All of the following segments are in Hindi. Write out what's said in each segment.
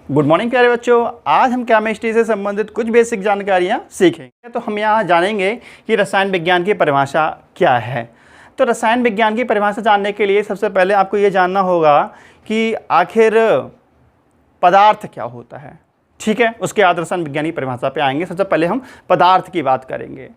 गुड मॉर्निंग प्यारे बच्चों, आज हम केमिस्ट्री से संबंधित कुछ बेसिक जानकारियाँ सीखेंगे। तो हम यहाँ जानेंगे कि रसायन विज्ञान की परिभाषा क्या है। तो रसायन विज्ञान की परिभाषा जानने के लिए सबसे पहले आपको ये जानना होगा कि आखिर पदार्थ क्या होता है। ठीक है, उसके बाद रसायन विज्ञान की परिभाषा पे आएंगे। सबसे पहले हम पदार्थ की बात करेंगे।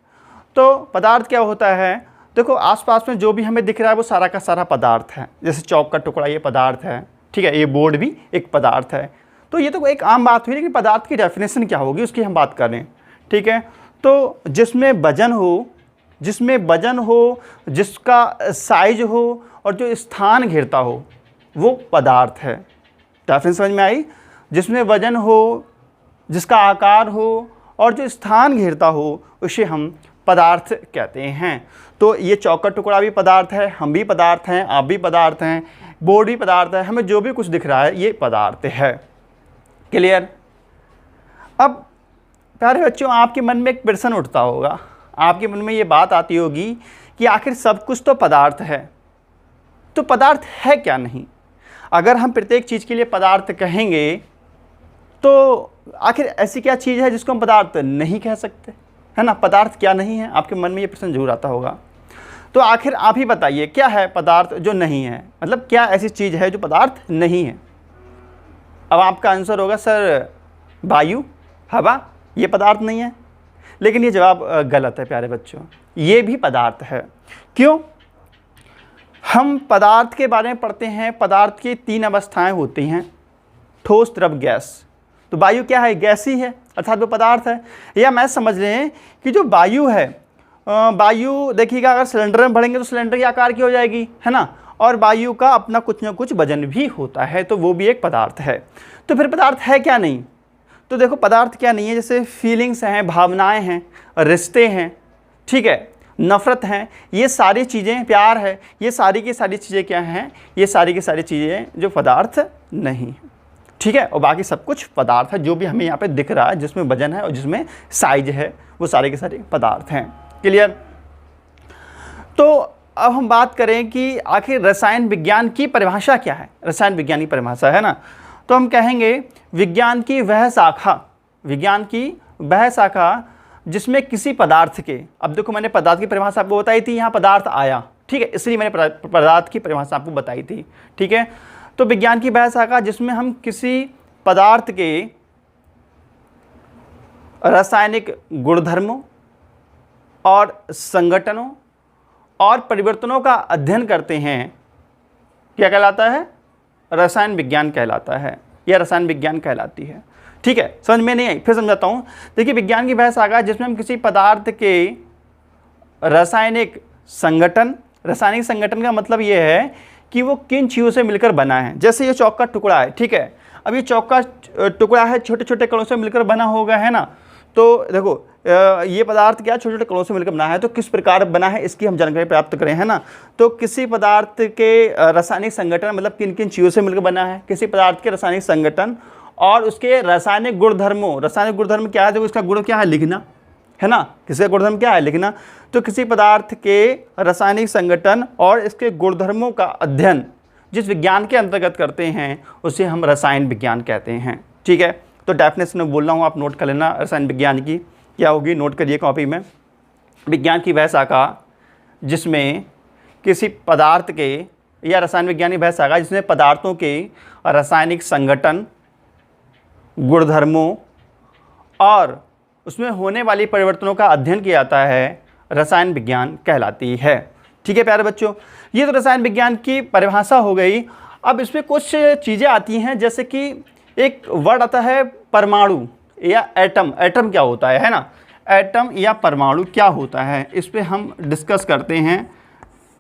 तो पदार्थ क्या होता है, देखो आसपास में जो भी हमें दिख रहा है वो सारा का सारा पदार्थ है। जैसे चौक का टुकड़ा ये पदार्थ है, ठीक है, ये बोर्ड भी एक पदार्थ है। तो ये तो एक आम बात हुई, लेकिन पदार्थ की डेफिनेशन क्या होगी उसकी हम बात करें। ठीक है, तो जिसमें वजन हो, जिसका साइज हो और जो स्थान घेरता हो वो पदार्थ है। डेफिनेशन समझ में आई? जिसमें वजन हो, जिसका आकार हो और जो स्थान घेरता हो उसे हम पदार्थ कहते हैं। तो ये चौक का टुकड़ा भी पदार्थ है, हम भी पदार्थ हैं, आप भी पदार्थ हैं, बोर्ड भी पदार्थ है, हमें जो भी कुछ दिख रहा है ये पदार्थ है। क्लियर? अब प्यारे बच्चों, आपके मन में एक प्रश्न उठता होगा, आपके मन में ये बात आती होगी कि आखिर सब कुछ तो पदार्थ है, तो पदार्थ है क्या नहीं? अगर हम प्रत्येक चीज़ के लिए पदार्थ कहेंगे तो आखिर ऐसी क्या चीज़ है जिसको हम पदार्थ नहीं कह सकते, है ना? पदार्थ क्या नहीं है, आपके मन में ये प्रश्न जरूर आता होगा। तो आखिर आप ही बताइए, क्या है पदार्थ जो नहीं है? मतलब क्या ऐसी चीज़ है जो पदार्थ नहीं है? अब आपका आंसर होगा सर वायु, हवा, ये पदार्थ नहीं है। लेकिन ये जवाब गलत है प्यारे बच्चों, ये भी पदार्थ है। क्यों? हम पदार्थ के बारे में पढ़ते हैं, पदार्थ की 3 अवस्थाएं होती हैं, ठोस, द्रव, गैस। तो वायु क्या है? गैस ही है, अर्थात वो पदार्थ है। या मैं समझ लें कि जो वायु है, वायु देखिएगा अगर सिलेंडर में भरेंगे तो सिलेंडर के आकार की हो जाएगी, है ना? और वायु का अपना कुछ ना कुछ वजन भी होता है, तो वो भी एक पदार्थ है। तो फिर पदार्थ है क्या नहीं? तो देखो पदार्थ क्या नहीं है, जैसे फीलिंग्स हैं, भावनाएं हैं, रिश्ते हैं, ठीक है, नफ़रत हैं, ये सारी चीज़ें, प्यार है, ये सारी की सारी चीज़ें क्या हैं? ये सारी की सारी चीज़ें जो पदार्थ नहीं हैं। ठीक है, और बाकी सब कुछ पदार्थ है, जो भी हमें यहाँ पे दिख रहा है, जिसमें वजन है और जिसमें साइज है, वो सारे के सारे पदार्थ हैं। क्लियर? तो अब हम बात करें कि आखिर रसायन विज्ञान की परिभाषा क्या है। रसायन विज्ञान की परिभाषा है ना, तो हम कहेंगे विज्ञान की वह शाखा जिसमें किसी पदार्थ के, अब देखो मैंने पदार्थ की परिभाषा आपको बताई थी, यहाँ पदार्थ आया, ठीक है, इसलिए मैंने पदार्थ की परिभाषा आपको बताई थी। ठीक है, तो विज्ञान की वह शाखा जिसमें हम किसी पदार्थ के रासायनिक गुणधर्मों और संगठनों और परिवर्तनों का अध्ययन करते हैं, क्या कहलाता है? रसायन विज्ञान कहलाता है, या रसायन विज्ञान कहलाती है। ठीक है, समझ में नहीं आई? फिर समझाता हूँ। देखिए विज्ञान की वह शाखा जिसमें हम किसी पदार्थ के रासायनिक संगठन का मतलब ये है कि वो किन चीज़ों से मिलकर बना है। जैसे ये चौक का टुकड़ा है, ठीक है, अब ये चौक का टुकड़ा है, छोटे छोटे कणों से मिलकर बना होगा, है ना? तो देखो ये पदार्थ क्या छोटे छोटे कणों से मिलकर बना है, तो किस प्रकार बना है इसकी हम जानकारी प्राप्त करें, है ना? तो किसी पदार्थ के रासायनिक संगठन मतलब किन किन चीज़ों से मिलकर बना है, किसी पदार्थ के रासायनिक संगठन और उसके रासायनिक गुणधर्मों। रासायनिक गुणधर्म क्या है? देखो इसका गुण क्या है? लिखना, है ना? किसी गुणधर्म क्या है? लिखना। तो किसी पदार्थ के रासायनिक संगठन और इसके गुणधर्मों का अध्ययन जिस विज्ञान के अंतर्गत करते हैं उसे हम रसायन विज्ञान कहते हैं। ठीक है, तो डेफिनेशन में बोल रहा हूँ, आप नोट कर लेना। रसायन विज्ञान की क्या होगी, नोट करिए कॉपी में। विज्ञान की वह शाखा जिसमें किसी पदार्थ के, या रसायन विज्ञान की वह शाखा जिसमें पदार्थों के रासायनिक संगठन, गुणधर्मों और उसमें होने वाली परिवर्तनों का अध्ययन किया जाता है, रसायन विज्ञान कहलाती है। ठीक है प्यारे बच्चों, ये तो रसायन विज्ञान की परिभाषा हो गई। अब इसमें कुछ चीज़ें आती हैं, जैसे कि एक वर्ड आता है परमाणु या एटम। एटम क्या होता है ना? एटम या परमाणु क्या होता है, इस पर हम डिस्कस करते हैं।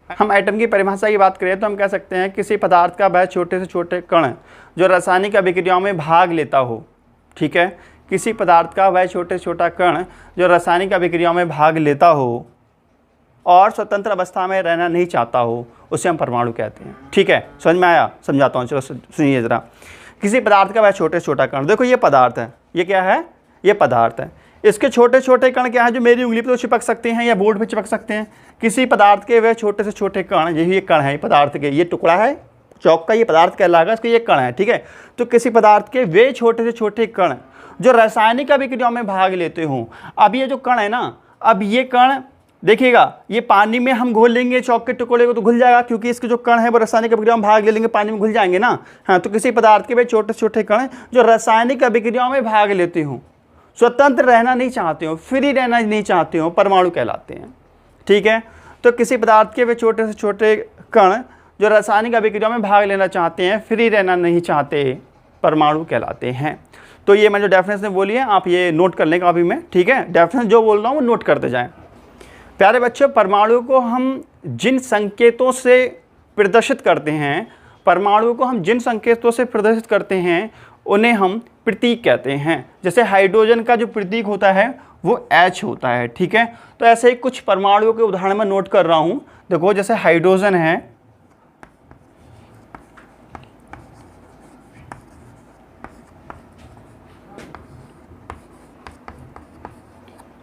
हम एटम की परिभाषा की बात करें तो हम कह सकते हैं किसी पदार्थ का वह छोटे से छोटे कण जो रासायनिक अभिक्रियाओं में भाग लेता हो। ठीक है, किसी पदार्थ का वह छोटे से छोटा कण जो रासायनिक अभिक्रियाओं में भाग लेता हो और स्वतंत्र अवस्था में रहना नहीं चाहता हो, उसे हम परमाणु कहते हैं। ठीक है, समझ में आया? समझाता हूँ, चलो सुनिए ज़रा। किसी पदार्थ का वह छोटे से छोटा कण, देखो ये पदार्थ है, ये क्या है? ये पदार्थ है। इसके छोटे छोटे कण क्या है जो मेरी उंगली पर तो चिपक सकते हैं या बोर्ड पे चिपक सकते हैं। किसी पदार्थ के वह छोटे से छोटे कण, यही एक कण है पदार्थ के, ये टुकड़ा है, चौक का ये पदार्थ कहलाएगा, इसके ये कण है, ठीक है। तो किसी पदार्थ के वे छोटे से छोटे कण जो रासायनिक अभिक्रियाओं में भाग लेते हों। अब ये जो कण है ना, अब ये कण देखिएगा, ये पानी में हम घोल लेंगे चौक के टुकड़े को तो घुल जाएगा, क्योंकि इसके जो कण है वो रासायनिक अभिक्रियाओं में भाग ले लेंगे, पानी में घुल जाएंगे ना। हाँ, तो किसी पदार्थ के वे छोटे छोटे कण जो रासायनिक अभिक्रियाओं में भाग लेते हों, स्वतंत्र रहना नहीं चाहते हो, फ्री रहना नहीं चाहते हो, परमाणु कहलाते हैं, ठीक है। तो किसी पदार्थ के वे छोटे से छोटे कण जो रासायनिक अभिक्रिया में भाग लेना चाहते हैं, फ्री रहना नहीं चाहते, परमाणु कहलाते हैं। तो ये मैं जो डेफिनेशन बोली है आप ये नोट कर लें काफी में, ठीक है। डेफिनेशन जो बोल रहा हूँ वो नोट करते जाएं। प्यारे बच्चों, परमाणु को हम जिन संकेतों से प्रदर्शित करते हैं, परमाणु को हम जिन संकेतों से प्रदर्शित करते हैं उन्हें हम प्रतीक कहते हैं। जैसे हाइड्रोजन का जो प्रतीक होता है वो H होता है, ठीक है। तो ऐसे ही कुछ परमाणुओं के उदाहरण मैं नोट कर रहा हूँ। देखो, जैसे हाइड्रोजन है,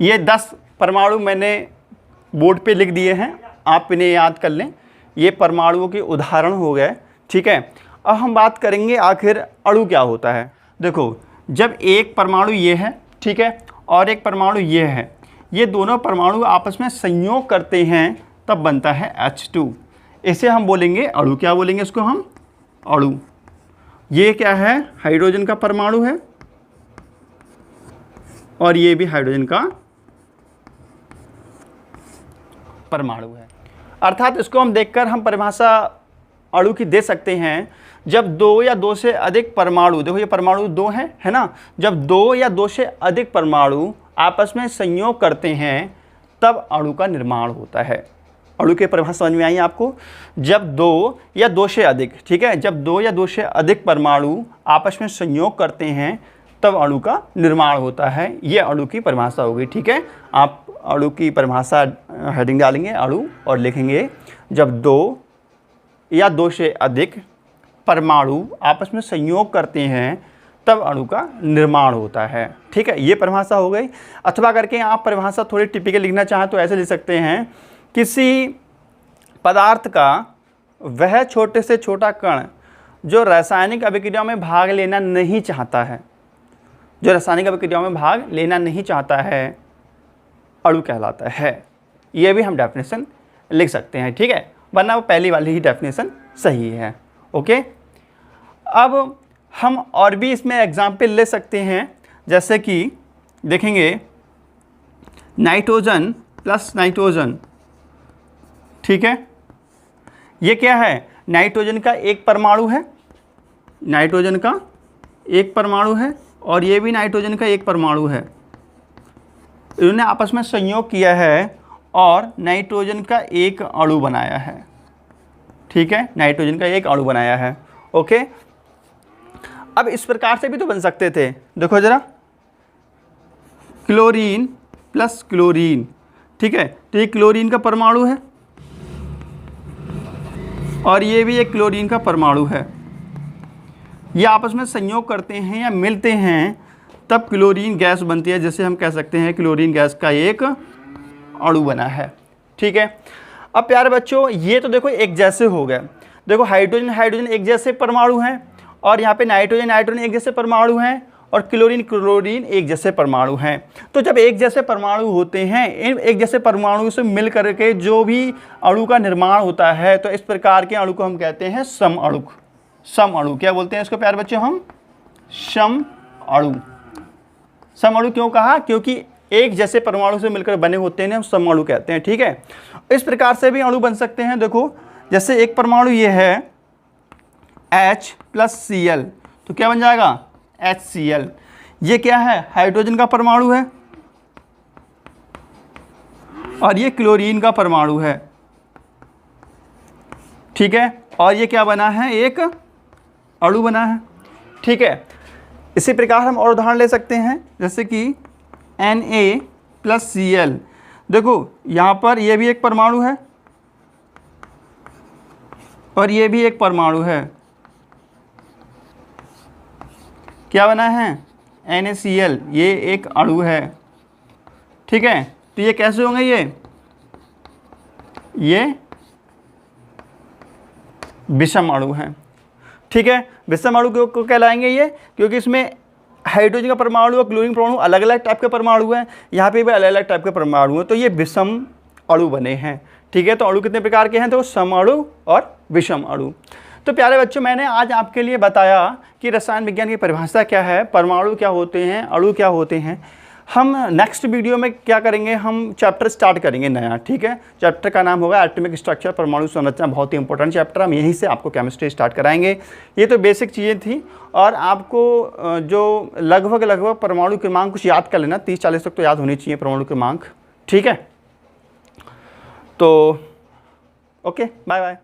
ये 10 परमाणु मैंने बोर्ड पे लिख दिए हैं, आप इन्हें याद कर लें। ये परमाणुओं के उदाहरण हो गए, ठीक है। अब हम बात करेंगे आखिर अणु क्या होता है। देखो, जब एक परमाणु ये है, ठीक है, और एक परमाणु ये है, ये दोनों परमाणु आपस में संयोग करते हैं तब बनता है H2। इसे हम बोलेंगे अणु। क्या बोलेंगे इसको हम? अणु। ये क्या है? हाइड्रोजन का परमाणु है और ये भी हाइड्रोजन का परमाणु है। अर्थात इसको हम देखकर हम परिभाषा अणु की दे सकते हैं। जब दो या दो से अधिक परमाणु, देखो ये परमाणु दो हैं, है ना, जब दो या दो से अधिक परमाणु आपस में संयोग करते हैं तब अणु का निर्माण होता है। अणु की परिभाषा समझ में आई आपको? जब दो या दो से अधिक, ठीक है, जब दो या दो से अधिक परमाणु आपस में संयोग करते हैं तब अणु का निर्माण होता है। ये अणु की परिभाषा हो गई, ठीक है। आप अणु की परिभाषा हेडिंग डालेंगे अणु और लिखेंगे जब दो या दो से अधिक परमाणु आपस में संयोग करते हैं तब अणु का निर्माण होता है, ठीक है। ये परिभाषा हो गई। अथवा करके आप परिभाषा थोड़ी टिपिकल लिखना चाहें तो ऐसे लिख सकते हैं, किसी पदार्थ का वह छोटे से छोटा कण जो रासायनिक अभिक्रिया में भाग लेना नहीं चाहता है, जो रासायनिक अभिक्रिया में भाग लेना नहीं चाहता है, अणु कहलाता है। ये भी हम डेफिनेशन लिख सकते हैं, ठीक है, वरना वो पहली वाली ही डेफिनेशन सही है। ओके, अब हम और भी इसमें एग्जाम्पल ले सकते हैं, जैसे कि देखेंगे नाइट्रोजन प्लस नाइट्रोजन, ठीक है। ये क्या है? नाइट्रोजन का एक परमाणु है, नाइट्रोजन का एक परमाणु है और ये भी नाइट्रोजन का एक परमाणु है। इन्होंने आपस में संयोग किया है और नाइट्रोजन का एक अणु बनाया है, ठीक है, नाइट्रोजन का एक अणु बनाया है। ओके, अब इस प्रकार से भी तो बन सकते थे। देखो जरा, क्लोरीन प्लस क्लोरीन, ठीक है, तो ये क्लोरीन का परमाणु है और ये भी एक क्लोरीन का परमाणु है। ये आपस में संयोग करते हैं या मिलते हैं तब क्लोरीन गैस बनती है, जैसे हम कह सकते हैं क्लोरीन गैस का एक अणु बना है, ठीक है। अब प्यारे बच्चों, ये तो देखो एक जैसे हो गए। देखो हाइड्रोजन हाइड्रोजन एक जैसे परमाणु हैं और यहाँ पे नाइट्रोजन नाइट्रोजन एक जैसे परमाणु हैं और क्लोरीन क्लोरीन एक जैसे परमाणु हैं। तो जब एक जैसे परमाणु होते हैं, इन एक जैसे परमाणु से मिल करके जो भी अणु का निर्माण होता है, तो इस प्रकार के अणु को हम कहते हैं सम अणु। सम अणु क्या बोलते हैं इसको प्यारे बच्चों? हम सम अणु। सम अणु क्यों कहा? क्योंकि एक जैसे परमाणु से मिलकर बने होते हैं, हम सम अणु कहते हैं, ठीक है। इस प्रकार से भी अणु बन सकते हैं। देखो जैसे एक परमाणु ये है H प्लस Cl, तो क्या बन जाएगा? HCl। ये क्या है? हाइड्रोजन का परमाणु है और ये क्लोरीन का परमाणु है, ठीक है, और ये क्या बना है? एक अणु बना है, ठीक है। इसी प्रकार हम और उदाहरण ले सकते हैं, जैसे कि Na प्लस Cl। देखो यहाँ पर ये भी एक परमाणु है और ये भी एक परमाणु है, क्या बना है? NaCl। ये एक अणु है, ठीक है। तो ये कैसे होंगे? ये विषम अणु हैं, ठीक है। विषम अणु क्यों कहलाएंगे ये, क्योंकि इसमें हाइड्रोजन का परमाणु और क्लोरीन परमाणु अलग अलग टाइप के परमाणु हैं, यहाँ पे भी अलग अलग टाइप के परमाणु हैं, तो ये विषम अणु बने हैं। ठीक है, तो अणु कितने प्रकार के हैं, तो सम अणु और विषम अणु। तो प्यारे बच्चों, मैंने आज आपके लिए बताया कि रसायन विज्ञान की परिभाषा क्या है, परमाणु क्या होते हैं, अणु क्या होते हैं। हम नेक्स्ट वीडियो में क्या करेंगे, हम चैप्टर स्टार्ट करेंगे नया। ठीक है, चैप्टर का नाम होगा एटॉमिक स्ट्रक्चर, परमाणु संरचना, बहुत ही इंपॉर्टेंट चैप्टर। हम यहीं से आपको केमिस्ट्री स्टार्ट कराएंगे। ये तो बेसिक चीज़ें थी, और आपको जो लगभग परमाणु क्रमांक कुछ याद कर लेना, 30-40 तक तो याद होनी चाहिए परमाणु क्रमांक। ठीक है, तो ओके, बाय बाय।